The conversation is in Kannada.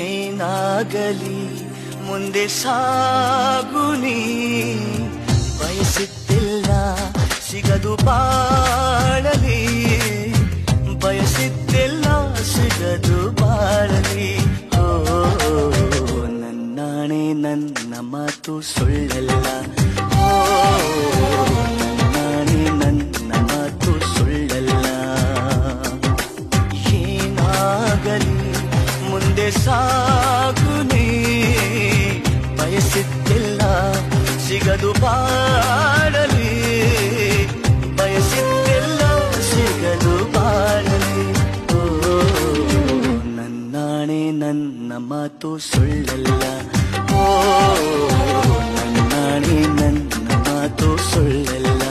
ಏನಾಗಲಿ ಮುಂದೆ ಸಾಗುನಿ, ಬಯಸಿದ್ದಿಲ್ಲ ಸಿಗದು ಬಾಳಲಿ, ಬಯಸಿದ್ದಿಲ್ಲ ಸಿಗದು ಬಾಳಲಿ. ಓ ನನ್ನಾಣೆ ನನ್ನ ಮಾತು ಸುಳ್ಳಲ್ಲ, ಓ ನನ್ನಾಣೆ ನನ್ನ ಮಾತು ಸುಳ್ಳಲ್ಲ. ಏನಾಗಲಿ ಮುಂದೆ ಸಾಗುನಿ, ಬಯಸಿದ್ದಿಲ್ಲ ಸಿಗದು ಬಾಳಲಿ, ಬಯಸಿದ್ದಿಲ್ಲ ಸಿಗದು ಬಾಳಲಿ. ಓ ನನ್ನಾಣೆ ನನ್ನ ಮಾತು ಸುಳ್ಳಲ್ಲ, ಓ ನನ್ನಾಣೆ ನನ್ನ ಮಾತು ಸುಳ್ಳಲ್ಲ.